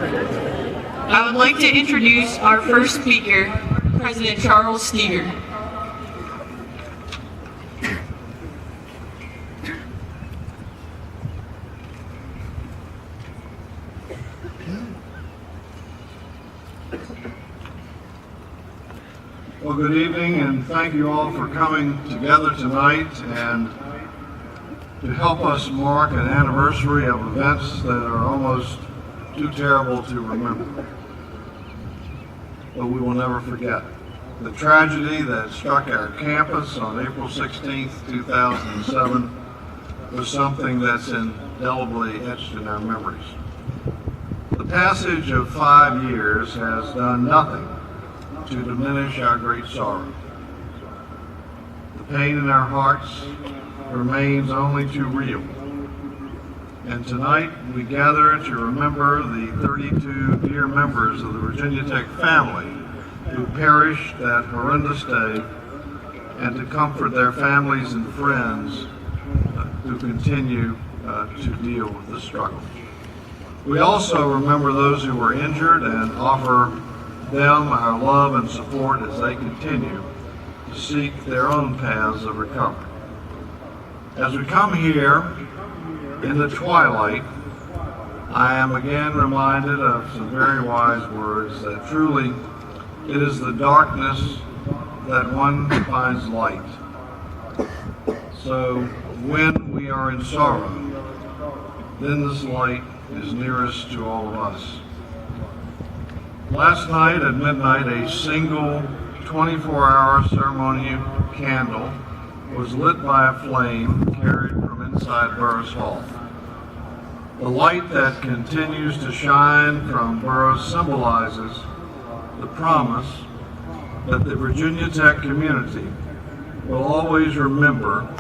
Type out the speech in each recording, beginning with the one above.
I would like to introduce our first speaker, President Charles Steger. Well, good evening, and thank you all for coming together tonight and to help us mark an anniversary of events that are almost too terrible to remember, but we will never forget. The tragedy that struck our campus on April 16th, 2007 was something that's indelibly etched in our memories. The passage of 5 years has done nothing to diminish our great sorrow. The pain in our hearts remains only too real. And tonight we gather to remember the 32 dear members of the Virginia Tech family who perished that horrendous day, and to comfort their families and friends who continue to deal with the struggle. We also remember those who were injured and offer them our love and support as they continue to seek their own paths of recovery. As we come here in the twilight, I am again reminded of some very wise words that truly it is the darkness that one finds light. So when we are in sorrow, then this light is nearest to all of us. Last night at midnight, a single 24-hour ceremonial candle was lit by a flame carried from inside Burroughs Hall. The light that continues to shine from Burroughs symbolizes the promise that the Virginia Tech community will always remember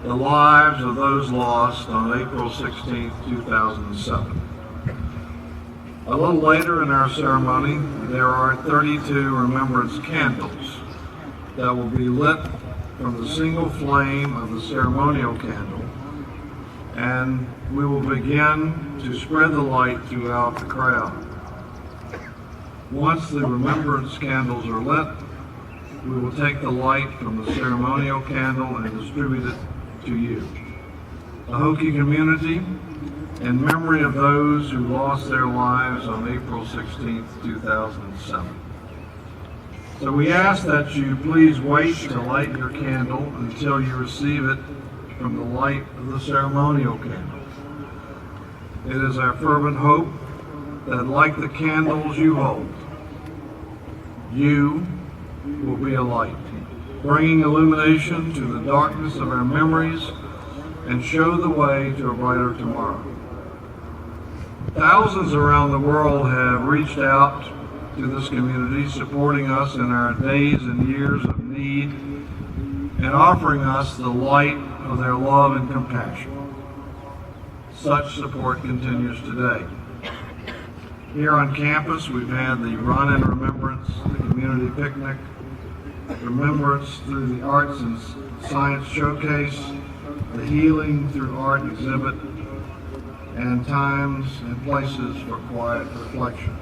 the lives of those lost on April 16, 2007. A little later in our ceremony, there are 32 remembrance candles that will be lit from the single flame of the ceremonial candle, and we will begin to spread the light throughout the crowd. Once the remembrance candles are lit, we will take the light from the ceremonial candle and distribute it to you. The Hokie community, in memory of those who lost their lives on April 16, 2007. So we ask that you please wait to light your candle until you receive it from the light of the ceremonial candle. It is our fervent hope that, like the candles you hold, you will be a light, bringing illumination to the darkness of our memories and show the way to a brighter tomorrow. Thousands around the world have reached out to this community, supporting us in our days and years of need and offering us the light of their love and compassion. Such support continues today. Here on campus, we've had the Run in Remembrance, the community picnic, remembrance through the Arts and Science Showcase, the Healing Through Art exhibit, and times and places for quiet reflection.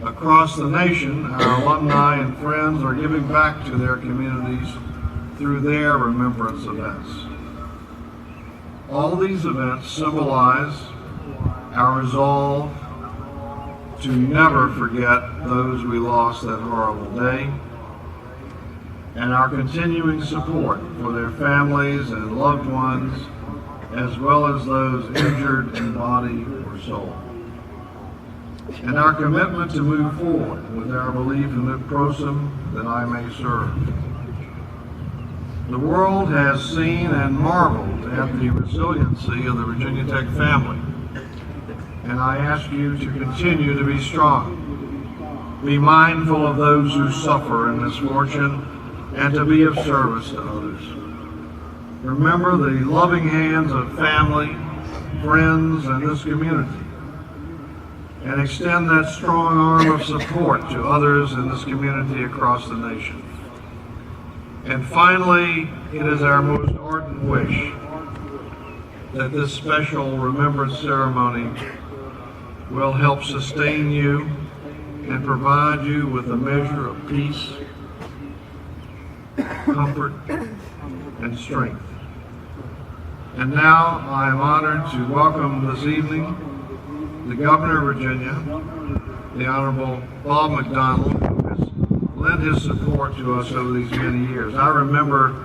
Across the nation, our alumni and friends are giving back to their communities through their remembrance events. All these events symbolize our resolve to never forget those we lost that horrible day, and our continuing support for their families and loved ones, as well as those injured in body or soul. And our commitment to move forward with our belief in the prosum that I may serve. The world has seen and marveled at the resiliency of the Virginia Tech family, and I ask you to continue to be strong. Be mindful of those who suffer in misfortune and to be of service to others. Remember the loving hands of family, friends, and this community, and extend that strong arm of support to others in this community across the nation. And finally, it is our most ardent wish that this special remembrance ceremony will help sustain you and provide you with a measure of peace, comfort, and strength. And now I am honored to welcome this evening the Governor of Virginia, the Honorable Bob McDonnell, who has lent his support to us over these many years. I remember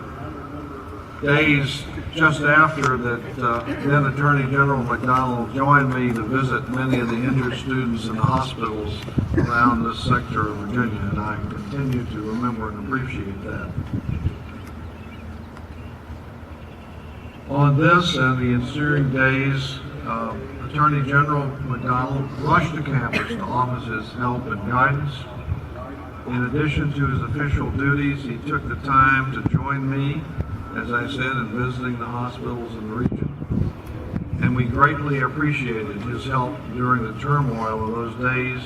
days just after that then Attorney General McDonnell joined me to visit many of the injured students in the hospitals around this sector of Virginia, and I continue to remember and appreciate that. On this and the ensuing days, Attorney General McDonnell rushed to campus to offer his help and guidance. In addition to his official duties, he took the time to join me, as I said, in visiting the hospitals in the region. And we greatly appreciated his help during the turmoil of those days,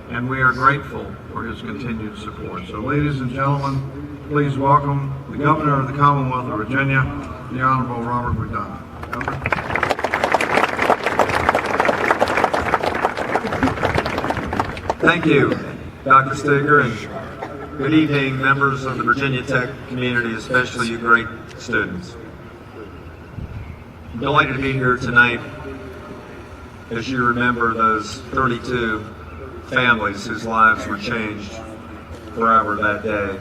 and we are grateful for his continued support. So ladies and gentlemen, please welcome the Governor of the Commonwealth of Virginia, the Honorable Robert McDonnell. Governor. Thank you, Dr. Steger, and good evening, members of the Virginia Tech community, especially you great students. I'm delighted to be here tonight as you remember those 32 families whose lives were changed forever that day,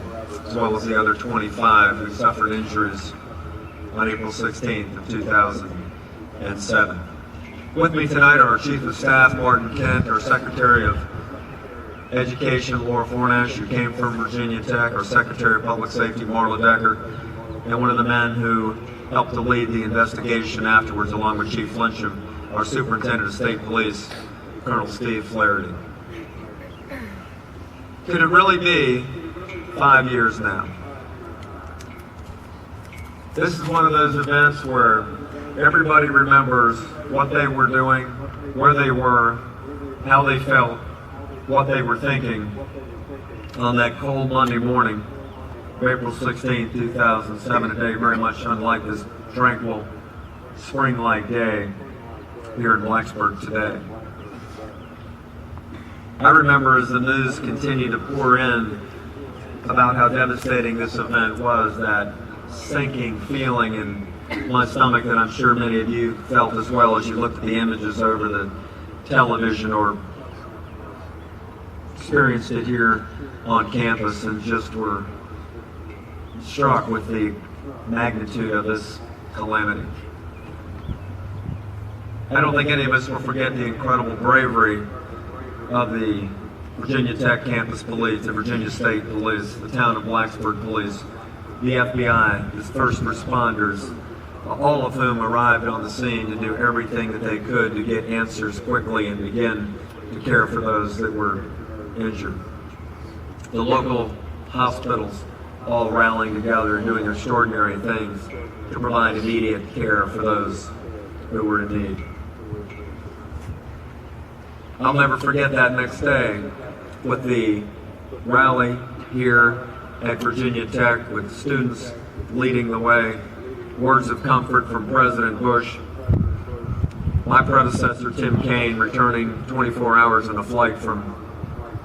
as well as the other 25 who suffered injuries on April 16th of 2007. With me tonight are our Chief of Staff, Martin Kent, our Secretary of Education, Laura Fornash, who came from Virginia Tech, our Secretary of Public Safety, Marla Decker, and one of the men who helped to lead the investigation afterwards, along with Chief Lyncham, our Superintendent of State Police, Colonel Steve Flaherty. Could it really be 5 years now? This is one of those events where everybody remembers what they were doing, where they were, how they felt, what they were thinking on that cold Monday morning of April 16, 2007, a day very much unlike this tranquil spring-like day here in Blacksburg today. I remember as the news continued to pour in about how devastating this event was, that sinking feeling in my stomach that I'm sure many of you felt as well as you looked at the images over the television or experienced it here on campus and just were struck with the magnitude of this calamity. I don't think any of us will forget the incredible bravery of the Virginia Tech campus police, the Virginia State Police, the town of Blacksburg Police, the FBI, the first responders, all of whom arrived on the scene to do everything that they could to get answers quickly and begin to care for those that were injured. The local hospitals all rallying together and doing extraordinary things to provide immediate care for those who were in need. I'll never forget that next day with the rally here at Virginia Tech with students leading the way, words of comfort from President Bush, my predecessor Tim Kaine returning 24 hours in a flight from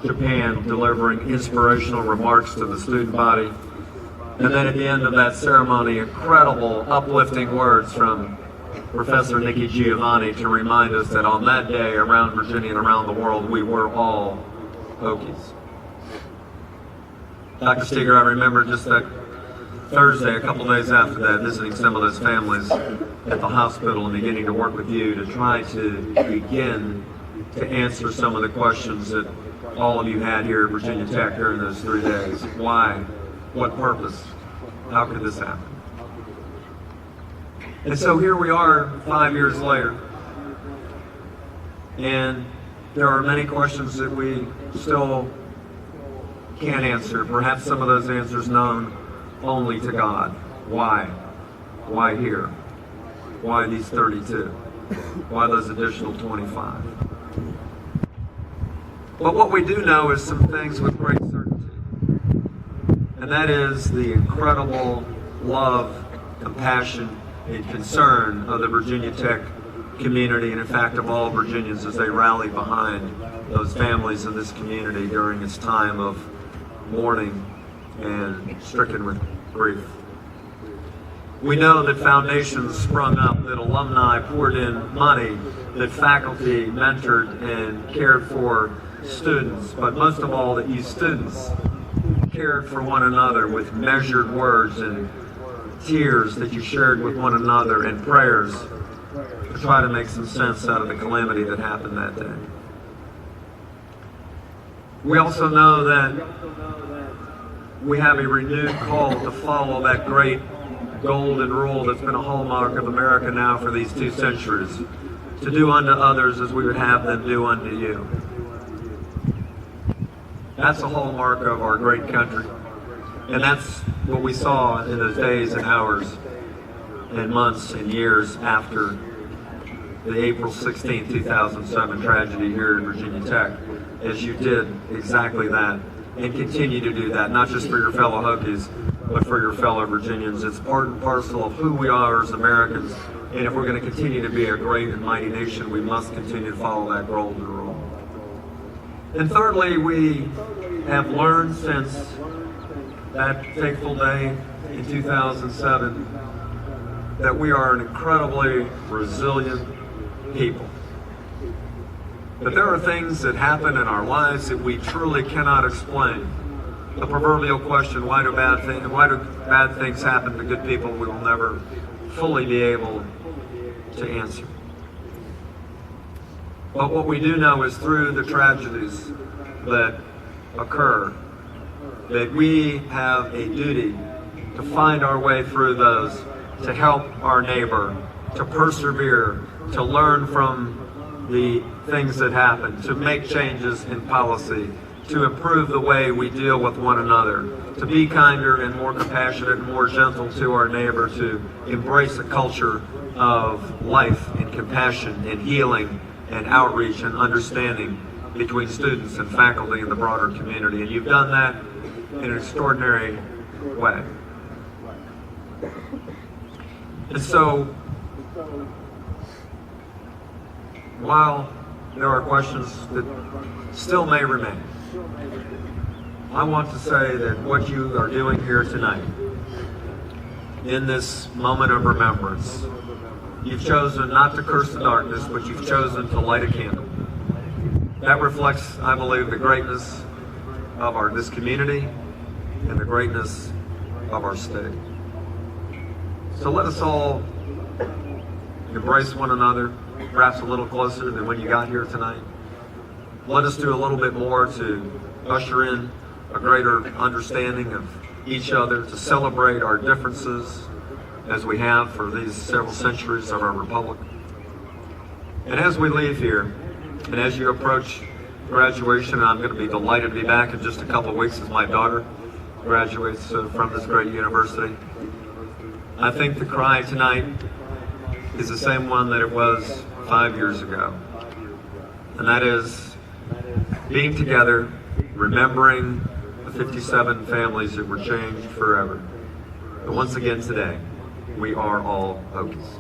Japan, delivering inspirational remarks to the student body. And then at the end of that ceremony, incredible, uplifting words from Professor Nikki Giovanni to remind us that on that day around Virginia and around the world, we were all Hokies. Dr. Steger, I remember just that Thursday, a couple days after that, visiting some of those families at the hospital and beginning to work with you to try to begin to answer some of the questions that all of you had here at Virginia Tech during those 3 days. Why? What purpose? How could this happen? And so here we are 5 years later, and there are many questions that we still can't answer. Perhaps some of those answers known only to God. Why? Why here? Why these 32? Why those additional 25? But what we do know is some things with great certainty. And that is the incredible love, compassion, and concern of the Virginia Tech community, and in fact of all Virginians, as they rally behind those families in this community during this time of mourning and stricken with grief. We know that foundations sprung up, that alumni poured in money, that faculty mentored and cared for students, but most of all that you students cared for one another with measured words and tears that you shared with one another and prayers to try to make some sense out of the calamity that happened that day. We also know that we have a renewed call to follow that great golden rule that's been a hallmark of America now for these 2 centuries, to do unto others as we would have them do unto you. That's a hallmark of our great country, and that's what we saw in those days and hours and months and years after the April 16, 2007 tragedy here in Virginia Tech, as you did exactly that and continue to do that, not just for your fellow Hokies, but for your fellow Virginians. It's part and parcel of who we are as Americans, and if we're going to continue to be a great and mighty nation, we must continue to follow that golden rule. And thirdly, we have learned since that fateful day in 2007 that we are an incredibly resilient people. But there are things that happen in our lives that we truly cannot explain. The proverbial question, why do bad things happen to good people, we will never fully be able to answer. But what we do know is through the tragedies that occur, that we have a duty to find our way through those, to help our neighbor, to persevere, to learn from the things that happen, to make changes in policy, to improve the way we deal with one another, to be kinder and more compassionate and more gentle to our neighbor, to embrace a culture of life and compassion and healing and outreach and understanding between students and faculty and the broader community. And you've done that in an extraordinary way. And so, while there are questions that still may remain, I want to say that what you are doing here tonight, in this moment of remembrance, you've chosen not to curse the darkness, but you've chosen to light a candle. That reflects, I believe, the greatness of this community and the greatness of our state. So let us all embrace one another, perhaps a little closer than when you got here tonight. Let us do a little bit more to usher in a greater understanding of each other, to celebrate our differences as we have for these several centuries of our republic. And as we leave here, and as you approach graduation, and I'm going to be delighted to be back in just a couple of weeks as my daughter graduates from this great university, I think the cry tonight is the same one that it was 5 years ago. And that is being together, remembering the 57 families that were changed forever. But once again today, we are all Hokies.